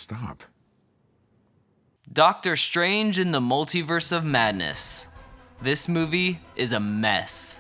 stop. Doctor Strange in the Multiverse of Madness. This movie is a mess.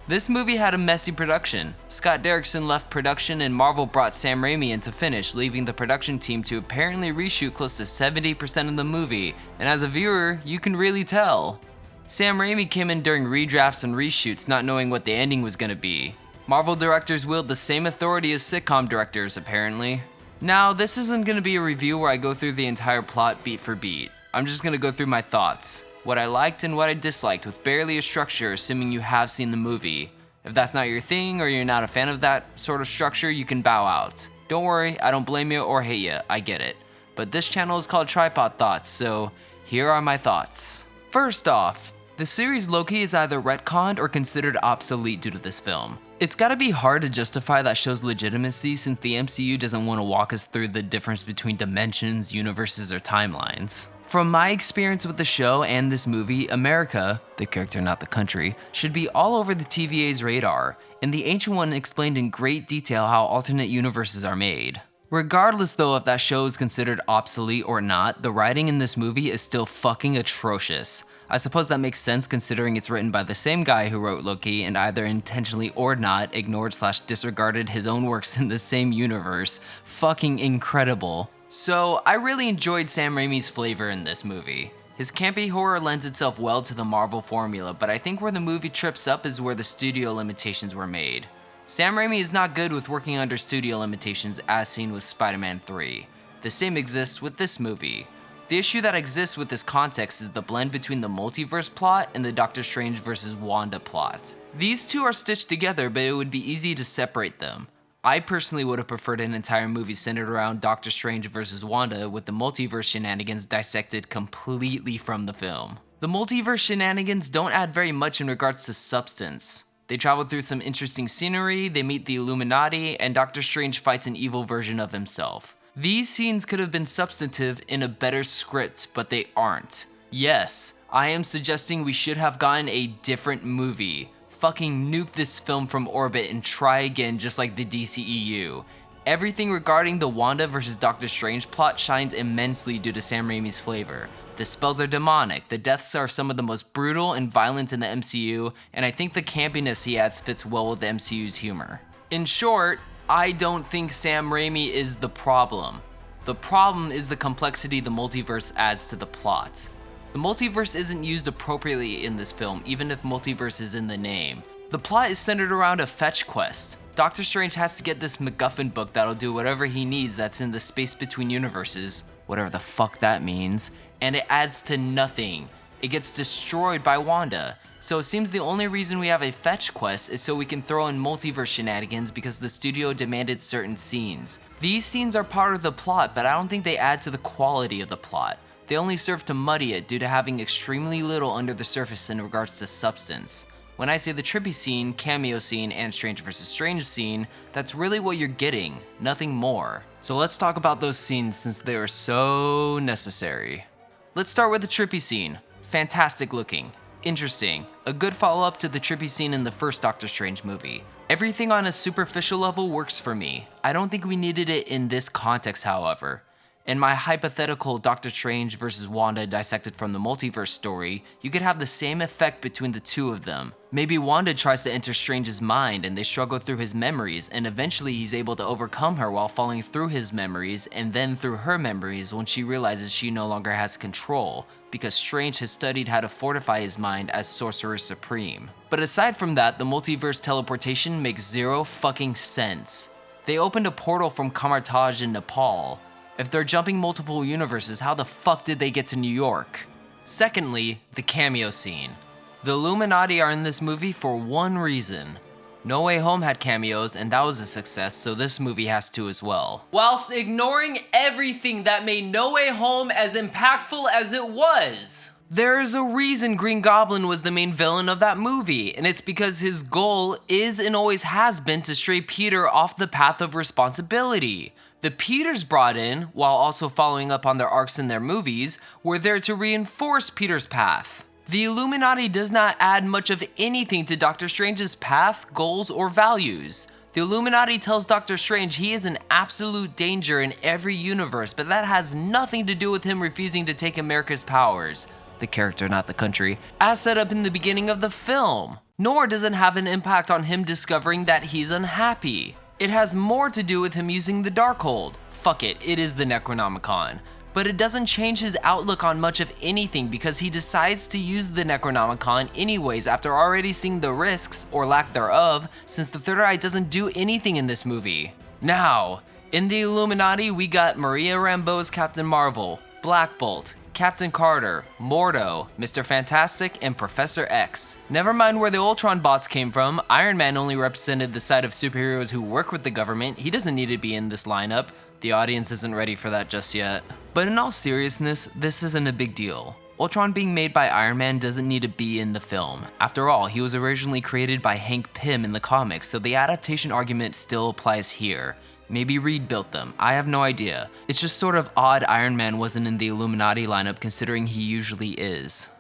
This movie had a messy production. Scott Derrickson left production and Marvel brought Sam Raimi in to finish, leaving the production team to apparently reshoot close to 70% of the movie, and as a viewer, you can really tell. Sam Raimi came in during redrafts and reshoots not knowing what the ending was gonna be. Marvel directors wield the same authority as sitcom directors, apparently. Now, this isn't gonna be a review where I go through the entire plot beat for beat. I'm just gonna go through my thoughts, what I liked and what I disliked with barely a structure, assuming you have seen the movie. If that's not your thing or you're not a fan of that sort of structure, you can bow out. Don't worry, I don't blame you or hate you, I get it. But this channel is called Tripod Thoughts, so here are my thoughts. First off, the series Loki is either retconned or considered obsolete due to this film. It's gotta be hard to justify that show's legitimacy since the MCU doesn't want to walk us through the difference between dimensions, universes, or timelines. From my experience with the show and this movie, America, the character not the country, should be all over the TVA's radar, and the Ancient One explained in great detail how alternate universes are made. Regardless though if that show is considered obsolete or not, the writing in this movie is still fucking atrocious. I suppose that makes sense considering it's written by the same guy who wrote Loki and either intentionally or not ignored/disregarded his own works in the same universe. Fucking incredible. So I really enjoyed Sam Raimi's flavor in this movie. His campy horror lends itself well to the Marvel formula, but I think where the movie trips up is where the studio limitations were made. Sam Raimi is not good with working under studio limitations as seen with Spider-Man 3. The same exists with this movie. The issue that exists with this context is the blend between the multiverse plot and the Doctor Strange vs. Wanda plot. These two are stitched together, but it would be easy to separate them. I personally would have preferred an entire movie centered around Doctor Strange vs. Wanda with the multiverse shenanigans dissected completely from the film. The multiverse shenanigans don't add very much in regards to substance. They travel through some interesting scenery, they meet the Illuminati, and Doctor Strange fights an evil version of himself. These scenes could have been substantive in a better script, but they aren't. Yes, I am suggesting we should have gotten a different movie. Fucking nuke this film from orbit and try again just like the DCEU. Everything regarding the Wanda vs. Doctor Strange plot shines immensely due to Sam Raimi's flavor. The spells are demonic, the deaths are some of the most brutal and violent in the MCU, and I think the campiness he adds fits well with the MCU's humor. In short, I don't think Sam Raimi is the problem. The problem is the complexity the multiverse adds to the plot. The multiverse isn't used appropriately in this film, even if multiverse is in the name. The plot is centered around a fetch quest. Doctor Strange has to get this MacGuffin book that'll do whatever he needs that's in the space between universes, whatever the fuck that means, and it adds to nothing. It gets destroyed by Wanda. So it seems the only reason we have a fetch quest is so we can throw in multiverse shenanigans because the studio demanded certain scenes. These scenes are part of the plot, but I don't think they add to the quality of the plot. They only serve to muddy it due to having extremely little under the surface in regards to substance. When I say the trippy scene, cameo scene, and Strange vs. Strange scene, that's really what you're getting, nothing more. So let's talk about those scenes since they are so necessary. Let's start with the trippy scene. Fantastic looking. Interesting. A good follow-up to the trippy scene in the first Doctor Strange movie. Everything on a superficial level works for me. I don't think we needed it in this context, however. In my hypothetical Doctor Strange vs. Wanda dissected from the multiverse story, you could have the same effect between the two of them. Maybe Wanda tries to enter Strange's mind and they struggle through his memories, and eventually he's able to overcome her while falling through his memories and then through her memories when she realizes she no longer has control, because Strange has studied how to fortify his mind as Sorcerer Supreme. But aside from that, the multiverse teleportation makes zero fucking sense. They opened a portal from Kamartaj in Nepal. If they're jumping multiple universes, how the fuck did they get to New York? Secondly, the cameo scene. The Illuminati are in this movie for one reason. No Way Home had cameos and that was a success, so this movie has to as well. Whilst ignoring everything that made No Way Home as impactful as it was. There is a reason Green Goblin was the main villain of that movie, and it's because his goal is and always has been to stray Peter off the path of responsibility. The Peters brought in, while also following up on their arcs in their movies, were there to reinforce Peter's path. The Illuminati does not add much of anything to Doctor Strange's path, goals, or values. The Illuminati tells Doctor Strange he is an absolute danger in every universe, but that has nothing to do with him refusing to take America's powers. The character, not the country, as set up in the beginning of the film. Nor does it have an impact on him discovering that he's unhappy. It has more to do with him using the Darkhold. Fuck it, it is the Necronomicon. But it doesn't change his outlook on much of anything because he decides to use the Necronomicon anyways after already seeing the risks, or lack thereof, since the third eye doesn't do anything in this movie. Now, in the Illuminati, we got Maria Rambeau's Captain Marvel, Black Bolt, Captain Carter, Mordo, Mr. Fantastic, and Professor X. Never mind where the Ultron bots came from, Iron Man only represented the side of superheroes who work with the government. He doesn't need to be in this lineup. The audience isn't ready for that just yet. But in all seriousness, this isn't a big deal. Ultron being made by Iron Man doesn't need to be in the film. After all, he was originally created by Hank Pym in the comics, so the adaptation argument still applies here. Maybe Reed built them, I have no idea. It's just sort of odd Iron Man wasn't in the Illuminati lineup considering he usually is.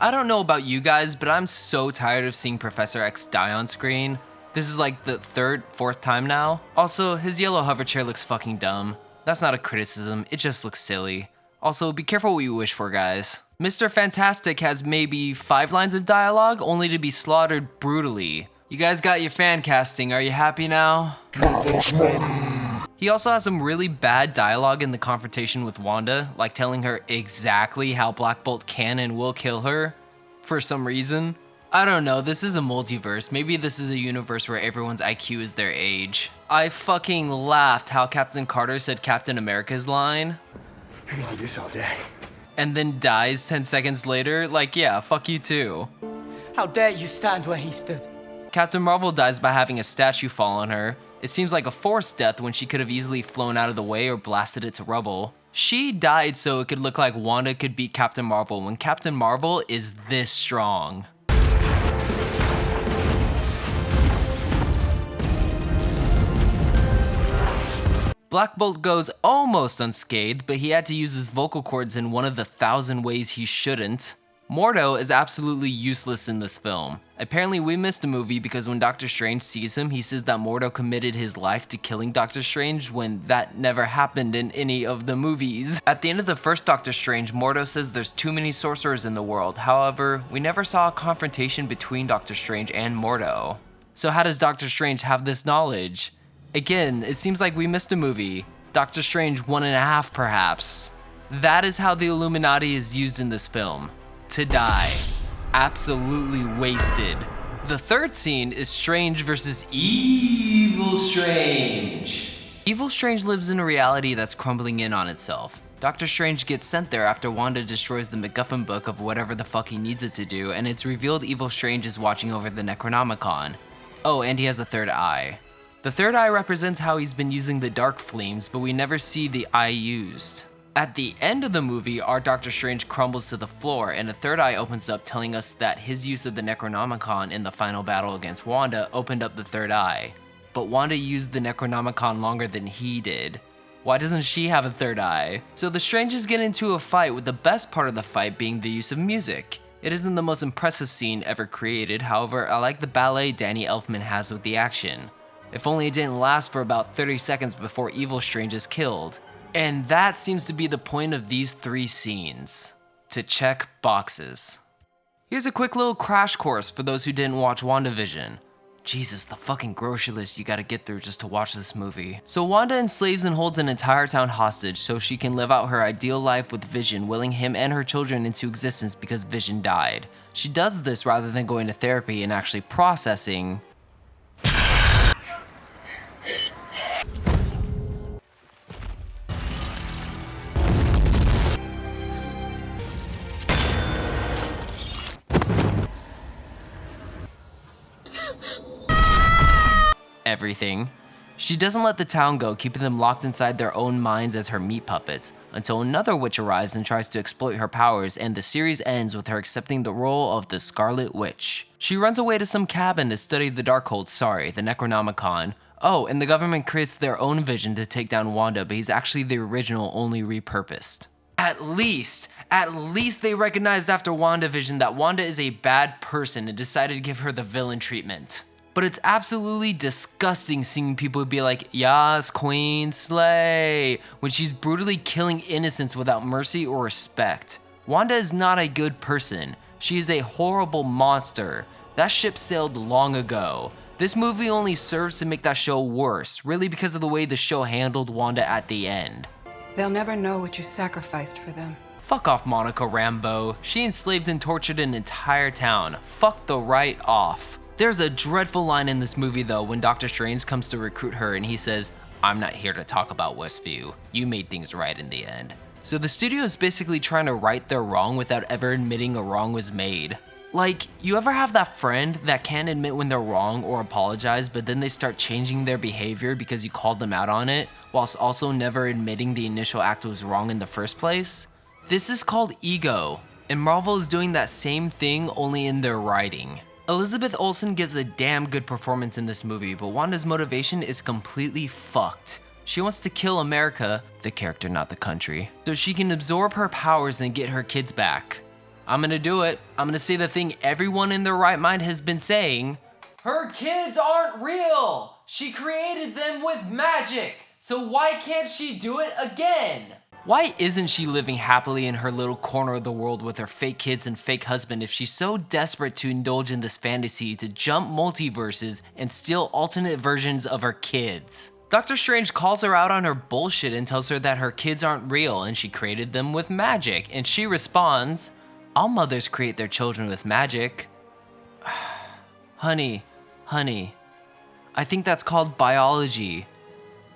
I don't know about you guys, but I'm so tired of seeing Professor X die on screen. This is like the third, fourth time now. Also, his yellow hover chair looks fucking dumb. That's not a criticism, it just looks silly. Also, be careful what you wish for, guys. Mr. Fantastic has maybe 5 lines of dialogue, only to be slaughtered brutally. You guys got your fan casting, are you happy now? He also has some really bad dialogue in the confrontation with Wanda, like telling her exactly how Black Bolt can and will kill her, for some reason. I don't know, this is a multiverse. Maybe this is a universe where everyone's IQ is their age. I fucking laughed how Captain Carter said Captain America's line. I can do this all day. And then dies 10 seconds later. Like, yeah, fuck you too. How dare you stand where he stood? Captain Marvel dies by having a statue fall on her. It seems like a forced death when she could have easily flown out of the way or blasted it to rubble. She died so it could look like Wanda could beat Captain Marvel when Captain Marvel is this strong. Black Bolt goes almost unscathed, but he had to use his vocal cords in one of the 1,000 ways he shouldn't. Mordo is absolutely useless in this film. Apparently we missed a movie because when Doctor Strange sees him, he says that Mordo committed his life to killing Doctor Strange when that never happened in any of the movies. At the end of the first Doctor Strange, Mordo says there's too many sorcerers in the world. However, we never saw a confrontation between Doctor Strange and Mordo. So how does Doctor Strange have this knowledge? Again, it seems like we missed a movie. Doctor Strange 1.5 perhaps. That is how the Illuminati is used in this film. To die. Absolutely wasted. The third scene is Strange versus Evil Strange. Evil Strange lives in a reality that's crumbling in on itself. Doctor Strange gets sent there after Wanda destroys the MacGuffin book of whatever the fuck he needs it to do, and it's revealed Evil Strange is watching over the Necronomicon. Oh, and he has a third eye. The third eye represents how he's been using the dark flames, but we never see the eye used. At the end of the movie, our Doctor Strange crumbles to the floor and a third eye opens up telling us that his use of the Necronomicon in the final battle against Wanda opened up the third eye. But Wanda used the Necronomicon longer than he did. Why doesn't she have a third eye? So the Stranges get into a fight with the best part of the fight being the use of music. It isn't the most impressive scene ever created, however, I like the ballet Danny Elfman has with the action. If only it didn't last for about 30 seconds before Evil Strange is killed. And that seems to be the point of these 3 scenes. To check boxes. Here's a quick little crash course for those who didn't watch WandaVision. Jesus, the fucking grocery list you gotta get through just to watch this movie. So Wanda enslaves and holds an entire town hostage so she can live out her ideal life with Vision, willing him and her children into existence because Vision died. She does this rather than going to therapy and actually processing everything. She doesn't let the town go, keeping them locked inside their own minds as her meat puppets, until another witch arrives and tries to exploit her powers, and the series ends with her accepting the role of the Scarlet Witch. She runs away to some cabin to study the Darkhold, the Necronomicon. Oh, and the government creates their own Vision to take down Wanda, but he's actually the original, only repurposed. At least they recognized after WandaVision that Wanda is a bad person and decided to give her the villain treatment. But it's absolutely disgusting seeing people be like, "Yas, queen, slay," when she's brutally killing innocents without mercy or respect. Wanda is not a good person. She is a horrible monster. That ship sailed long ago. This movie only serves to make that show worse, really because of the way the show handled Wanda at the end. They'll never know what you sacrificed for them. Fuck off, Monica Rambeau. She enslaved and tortured an entire town. Fuck the right off. There's a dreadful line in this movie though when Doctor Strange comes to recruit her and he says, "I'm not here to talk about Westview. You made things right in the end." So the studio is basically trying to right their wrong without ever admitting a wrong was made. Like, you ever have that friend that can't admit when they're wrong or apologize, but then they start changing their behavior because you called them out on it, whilst also never admitting the initial act was wrong in the first place? This is called ego, and Marvel is doing that same thing only in their writing. Elizabeth Olsen gives a damn good performance in this movie, but Wanda's motivation is completely fucked. She wants to kill America, the character not the country, so she can absorb her powers and get her kids back. I'm gonna do it. I'm gonna say the thing everyone in their right mind has been saying. Her kids aren't real! She created them with magic! So why can't she do it again? Why isn't she living happily in her little corner of the world with her fake kids and fake husband if she's so desperate to indulge in this fantasy to jump multiverses and steal alternate versions of her kids? Doctor Strange calls her out on her bullshit and tells her that her kids aren't real and she created them with magic, and she responds, "All mothers create their children with magic." Honey, I think that's called biology.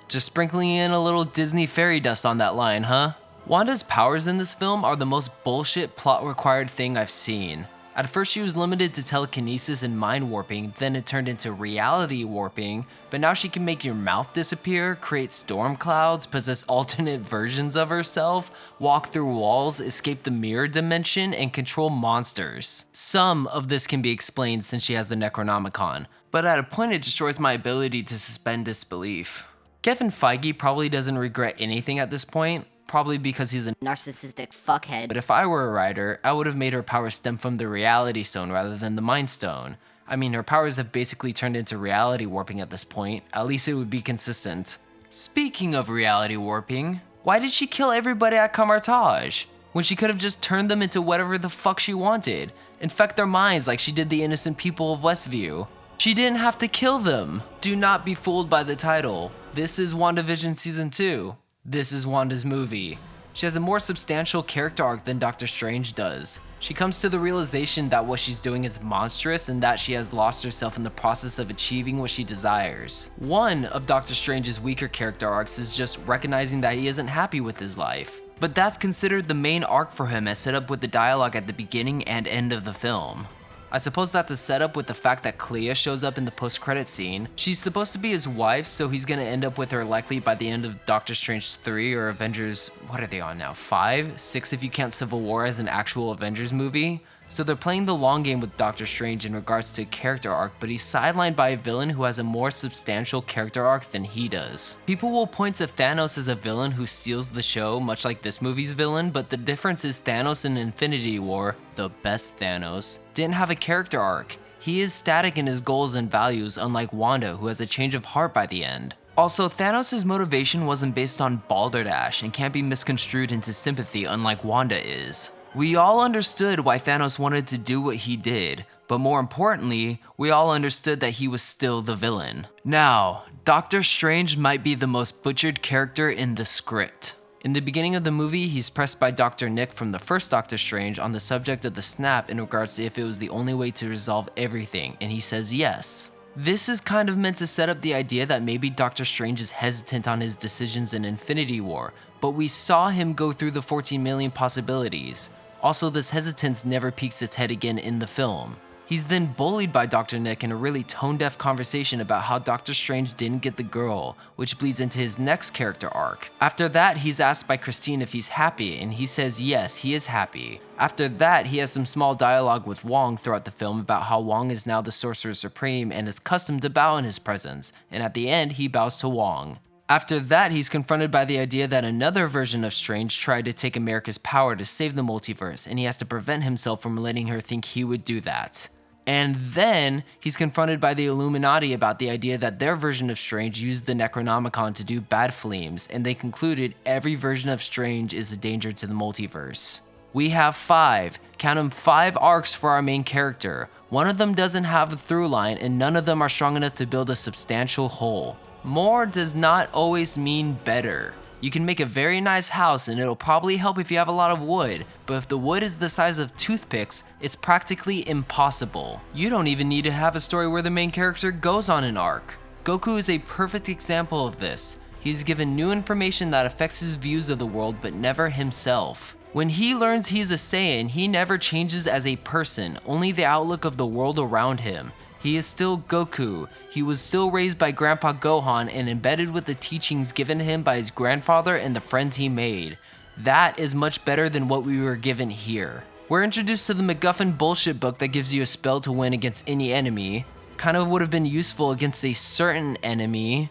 Just sprinkling in a little Disney fairy dust on that line, huh? Wanda's powers in this film are the most bullshit plot required thing I've seen. At first she was limited to telekinesis and mind warping, then it turned into reality warping, but now she can make your mouth disappear, create storm clouds, possess alternate versions of herself, walk through walls, escape the mirror dimension, and control monsters. Some of this can be explained since she has the Necronomicon, but at a point it destroys my ability to suspend disbelief. Kevin Feige probably doesn't regret anything at this point, probably because he's a narcissistic fuckhead. But if I were a writer, I would have made her powers stem from the Reality Stone rather than the Mind Stone. I mean, her powers have basically turned into reality warping at this point. At least it would be consistent. Speaking of reality warping, why did she kill everybody at Camartage? When she could have just turned them into whatever the fuck she wanted. Infect their minds like she did the innocent people of Westview. She didn't have to kill them. Do not be fooled by the title. This is WandaVision Season 2. This is Wanda's movie. She has a more substantial character arc than Doctor Strange does. She comes to the realization that what she's doing is monstrous and that she has lost herself in the process of achieving what she desires. One of Doctor Strange's weaker character arcs is just recognizing that he isn't happy with his life. But that's considered the main arc for him as set up with the dialogue at the beginning and end of the film. I suppose that's a setup with the fact that Clea shows up in the post-credit scene. She's supposed to be his wife, so he's gonna end up with her likely by the end of Doctor Strange 3 or Avengers, what are they on now, 5? 6 if you count Civil War as an actual Avengers movie? So they're playing the long game with Doctor Strange in regards to character arc, but he's sidelined by a villain who has a more substantial character arc than he does. People will point to Thanos as a villain who steals the show, much like this movie's villain, but the difference is Thanos in Infinity War, the best Thanos, didn't have a character arc. He is static in his goals and values, unlike Wanda, who has a change of heart by the end. Also, Thanos' motivation wasn't based on balderdash and can't be misconstrued into sympathy unlike Wanda is. We all understood why Thanos wanted to do what he did, but more importantly, we all understood that he was still the villain. Now, Doctor Strange might be the most butchered character in the script. In the beginning of the movie, he's pressed by Dr. Nick from the first Doctor Strange on the subject of the snap in regards to if it was the only way to resolve everything, and he says yes. This is kind of meant to set up the idea that maybe Doctor Strange is hesitant on his decisions in Infinity War, but we saw him go through the 14 million possibilities. Also, this hesitance never peeks its head again in the film. He's then bullied by Dr. Nick in a really tone-deaf conversation about how Doctor Strange didn't get the girl, which bleeds into his next character arc. After that, he's asked by Christine if he's happy, and he says yes, he is happy. After that, he has some small dialogue with Wong throughout the film about how Wong is now the Sorcerer Supreme and is accustomed to bow in his presence, and at the end, he bows to Wong. After that, he's confronted by the idea that another version of Strange tried to take America's power to save the multiverse, and he has to prevent himself from letting her think he would do that. And then he's confronted by the Illuminati about the idea that their version of Strange used the Necronomicon to do bad flames, and they concluded every version of Strange is a danger to the multiverse. We have 5, count them 5 arcs for our main character. One of them doesn't have a through line, and none of them are strong enough to build a substantial whole. More does not always mean better. You can make a very nice house and it'll probably help if you have a lot of wood, but if the wood is the size of toothpicks, it's practically impossible. You don't even need to have a story where the main character goes on an arc. Goku is a perfect example of this. He's given new information that affects his views of the world, but never himself. When he learns he's a Saiyan, he never changes as a person, only the outlook of the world around him. He is still Goku. He was still raised by Grandpa Gohan and embedded with the teachings given him by his grandfather and the friends he made. That is much better than what we were given here. We're introduced to the MacGuffin bullshit book that gives you a spell to win against any enemy. Kind of would have been useful against a certain enemy.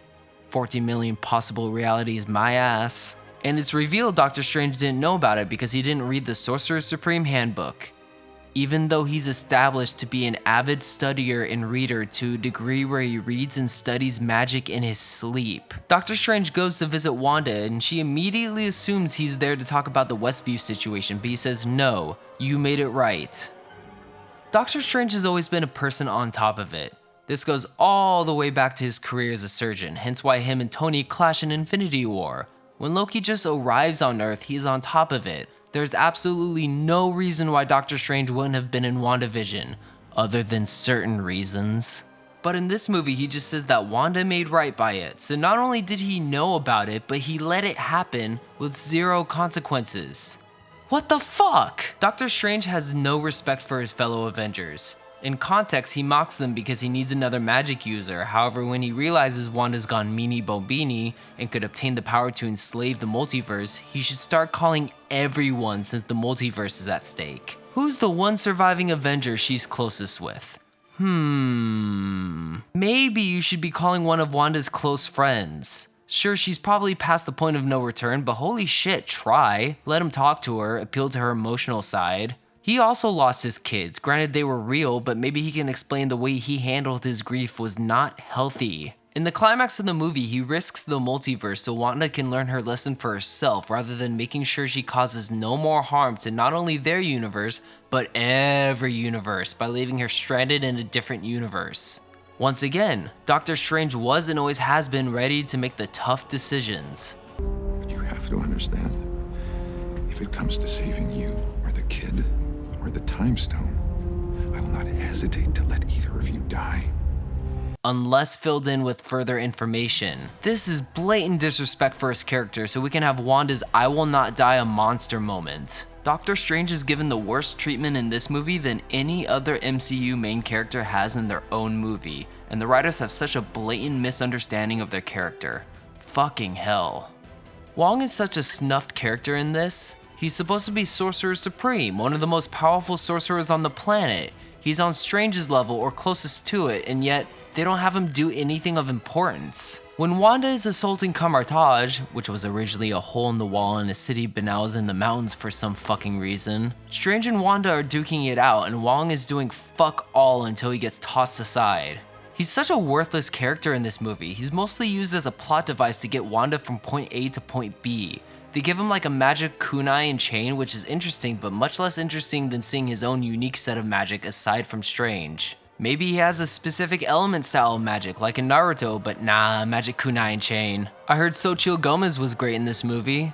14 million possible realities, my ass. And it's revealed Doctor Strange didn't know about it because he didn't read the Sorcerer Supreme handbook. Even though he's established to be an avid studier and reader to a degree where he reads and studies magic in his sleep. Doctor Strange goes to visit Wanda and she immediately assumes he's there to talk about the Westview situation, but he says, no, you made it right. Doctor Strange has always been a person on top of it. This goes all the way back to his career as a surgeon, hence why him and Tony clash in Infinity War. When Loki just arrives on Earth, he's on top of it. There's absolutely no reason why Doctor Strange wouldn't have been in WandaVision, other than certain reasons. But in this movie, he just says that Wanda made right by it, so not only did he know about it, but he let it happen with 0 consequences. What the fuck? Doctor Strange has no respect for his fellow Avengers. In context, he mocks them because he needs another magic user. However, when he realizes Wanda's gone meanie bobini and could obtain the power to enslave the multiverse, he should start calling everyone since the multiverse is at stake. Who's the one surviving Avenger she's closest with? Maybe you should be calling one of Wanda's close friends. Sure, she's probably past the point of no return, but holy shit, try. Let him talk to her, appeal to her emotional side. He also lost his kids, granted they were real, but maybe he can explain the way he handled his grief was not healthy. In the climax of the movie, he risks the multiverse so Wanda can learn her lesson for herself rather than making sure she causes no more harm to not only their universe, but every universe by leaving her stranded in a different universe. Once again, Doctor Strange was and always has been ready to make the tough decisions. But you have to understand, if it comes to saving you or the kid, or the time stone, I will not hesitate to let either of you die. Unless filled in with further information. This is blatant disrespect for his character, so we can have Wanda's I will not die a monster moment. Doctor Strange is given the worst treatment in this movie than any other MCU main character has in their own movie, and the writers have such a blatant misunderstanding of their character. Fucking hell. Wong is such a snuffed character in this. He's supposed to be Sorcerer Supreme, one of the most powerful sorcerers on the planet. He's on Strange's level or closest to it, and yet they don't have him do anything of importance. When Wanda is assaulting Kamar-Taj, which was originally a hole in the wall in a city but now is in the mountains for some fucking reason, Strange and Wanda are duking it out and Wong is doing fuck all until he gets tossed aside. He's such a worthless character in this movie. He's mostly used as a plot device to get Wanda from point A to point B. They give him like a magic kunai and chain, which is interesting, but much less interesting than seeing his own unique set of magic aside from Strange. Maybe he has a specific element style of magic, like in Naruto, but nah, magic kunai and chain. I heard Xochitl Gomez was great in this movie.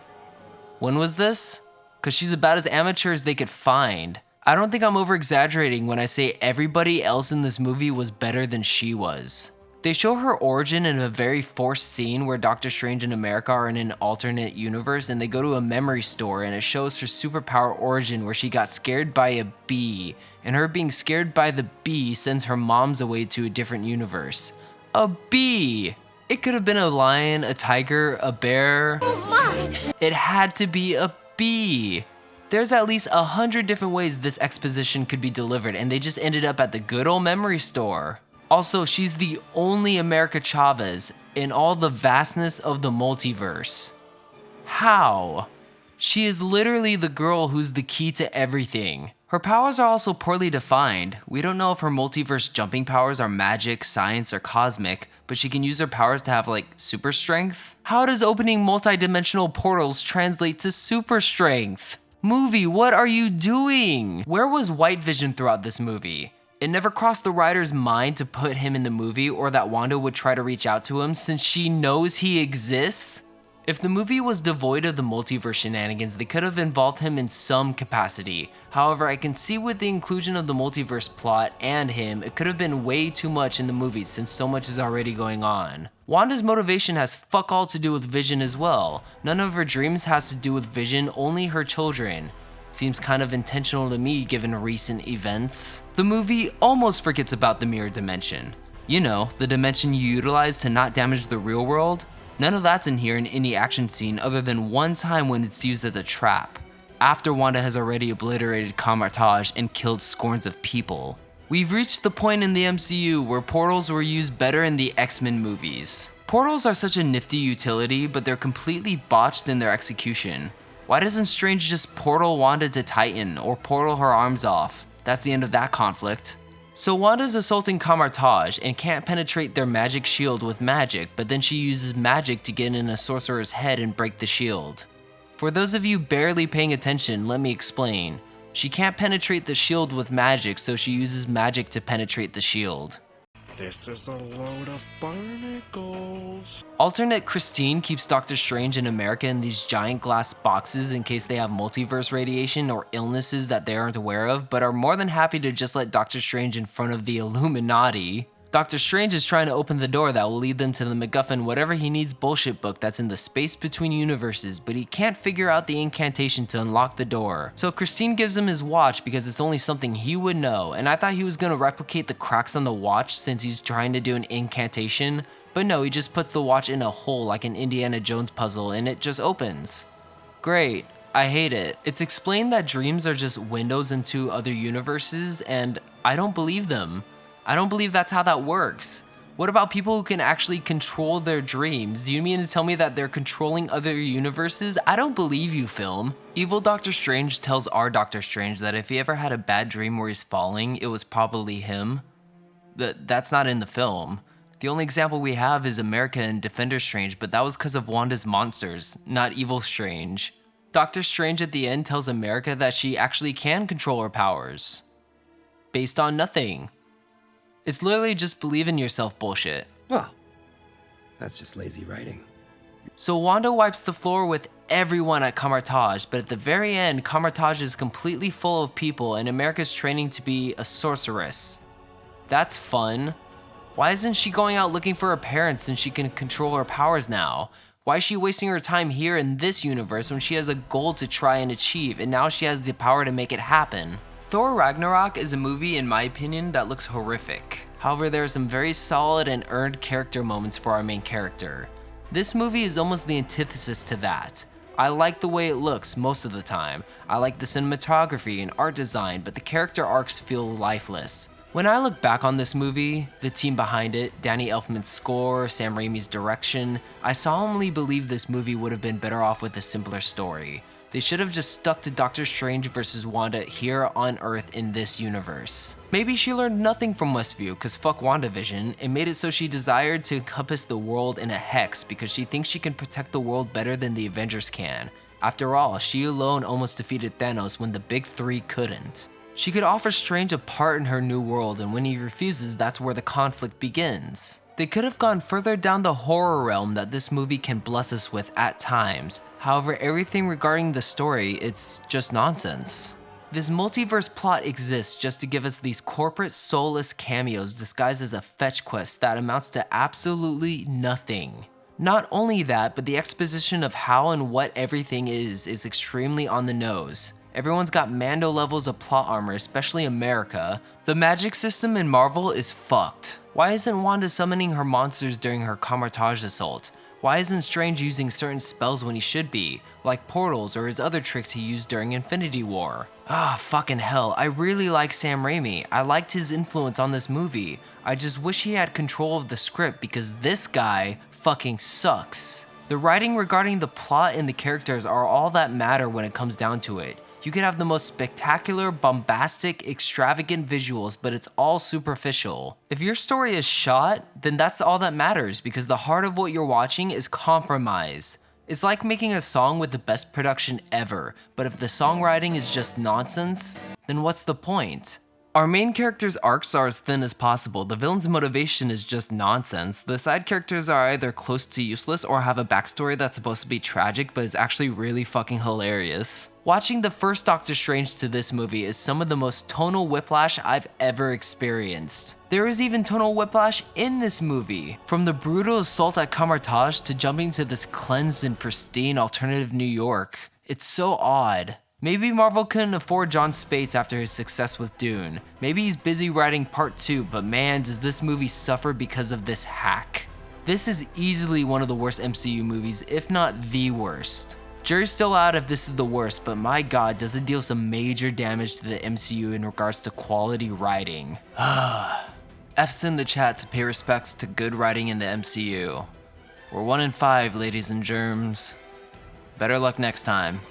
When was this? Cause she's about as amateur as they could find. I don't think I'm over exaggerating when I say everybody else in this movie was better than she was. They show her origin in a very forced scene where Doctor Strange and America are in an alternate universe and they go to a memory store and it shows her superpower origin where she got scared by a bee, and her being scared by the bee sends her moms away to a different universe. A bee! It could have been a lion, a tiger, a bear. Oh my! It had to be a bee. There's at least 100 different ways this exposition could be delivered and they just ended up at the good old memory store. Also, she's the only America Chavez in all the vastness of the multiverse. How? She is literally the girl who's the key to everything. Her powers are also poorly defined. We don't know if her multiverse jumping powers are magic, science, or cosmic, but she can use her powers to have like super strength. How does opening multi-dimensional portals translate to super strength? Movie, what are you doing? Where was White Vision throughout this movie? It never crossed the writer's mind to put him in the movie or that Wanda would try to reach out to him since she knows he exists. If the movie was devoid of the multiverse shenanigans, they could have involved him in some capacity. However, I can see with the inclusion of the multiverse plot and him, it could have been way too much in the movie since so much is already going on. Wanda's motivation has fuck all to do with Vision as well. None of her dreams has to do with Vision, only her children. Seems kind of intentional to me given recent events. The movie almost forgets about the mirror dimension. You know, the dimension you utilize to not damage the real world. None of that's in here in any action scene other than one time when it's used as a trap, after Wanda has already obliterated Kamar-Taj and killed scorns of people. We've reached the point in the MCU where portals were used better in the X-Men movies. Portals are such a nifty utility, but they're completely botched in their execution. Why doesn't Strange just portal Wanda to Titan or portal her arms off? That's the end of that conflict. So Wanda's assaulting Kamar-Taj and can't penetrate their magic shield with magic, but then she uses magic to get in a sorcerer's head and break the shield. For those of you barely paying attention, let me explain. She can't penetrate the shield with magic, so she uses magic to penetrate the shield. This is a load of barnacles. Alternate Christine keeps Doctor Strange in America in these giant glass boxes in case they have multiverse radiation or illnesses that they aren't aware of, but are more than happy to just let Doctor Strange in front of the Illuminati. Doctor Strange is trying to open the door that will lead them to the MacGuffin whatever he needs bullshit book that's in the space between universes, but he can't figure out the incantation to unlock the door. So Christine gives him his watch because it's only something he would know, and I thought he was gonna replicate the cracks on the watch since he's trying to do an incantation, but no, he just puts the watch in a hole like an Indiana Jones puzzle and it just opens. Great. I hate it. It's explained that dreams are just windows into other universes, and I don't believe them. I don't believe that's how that works. What about people who can actually control their dreams? Do you mean to tell me that they're controlling other universes? I don't believe you, film. Evil Doctor Strange tells our Doctor Strange that if he ever had a bad dream where he's falling, it was probably him. That's not in the film. The only example we have is America and Defender Strange, but that was because of Wanda's monsters, not Evil Strange. Doctor Strange at the end tells America that she actually can control her powers. Based on nothing. It's literally just believe in yourself bullshit. Well, that's just lazy writing. So Wanda wipes the floor with everyone at Kamar-Taj, but at the very end, Kamar-Taj is completely full of people and America's training to be a sorceress. That's fun. Why isn't she going out looking for her parents since she can control her powers now? Why is she wasting her time here in this universe when she has a goal to try and achieve and now she has the power to make it happen? Thor Ragnarok is a movie, in my opinion, that looks horrific. However, there are some very solid and earned character moments for our main character. This movie is almost the antithesis to that. I like the way it looks most of the time. I like the cinematography and art design, but the character arcs feel lifeless. When I look back on this movie, the team behind it, Danny Elfman's score, Sam Raimi's direction, I solemnly believe this movie would have been better off with a simpler story. They should have just stuck to Doctor Strange versus Wanda here on Earth in this universe. Maybe she learned nothing from Westview cause fuck WandaVision and made it so she desired to encompass the world in a hex because she thinks she can protect the world better than the Avengers can. After all, she alone almost defeated Thanos when the big three couldn't. She could offer Strange a part in her new world, and when he refuses, that's where the conflict begins. They could have gone further down the horror realm that this movie can bless us with at times. However, everything regarding the story, it's just nonsense. This multiverse plot exists just to give us these corporate soulless cameos disguised as a fetch quest that amounts to absolutely nothing. Not only that, but the exposition of how and what everything is extremely on the nose. Everyone's got Mando levels of plot armor, especially America. The magic system in Marvel is fucked. Why isn't Wanda summoning her monsters during her Kamar-Taj assault? Why isn't Strange using certain spells when he should be, like portals or his other tricks he used during Infinity War? Fucking hell, I really like Sam Raimi. I liked his influence on this movie. I just wish he had control of the script because this guy fucking sucks. The writing regarding the plot and the characters are all that matter when it comes down to it. You could have the most spectacular, bombastic, extravagant visuals, but it's all superficial. If your story is shot, then that's all that matters because the heart of what you're watching is compromised. It's like making a song with the best production ever, but if the songwriting is just nonsense, then what's the point? Our main characters' arcs are as thin as possible, the villain's motivation is just nonsense, the side characters are either close to useless or have a backstory that's supposed to be tragic but is actually really fucking hilarious. Watching the first Doctor Strange to this movie is some of the most tonal whiplash I've ever experienced. There is even tonal whiplash in this movie. From the brutal assault at Kamartaj to jumping to this cleansed and pristine alternative New York. It's so odd. Maybe Marvel couldn't afford John Spates after his success with Dune. Maybe he's busy writing part 2, but man, does this movie suffer because of this hack. This is easily one of the worst MCU movies, if not the worst. Jury's still out if this is the worst, but my god, does it deal some major damage to the MCU in regards to quality writing. F's in the chat to pay respects to good writing in the MCU. We're 1 in 5, ladies and germs. Better luck next time.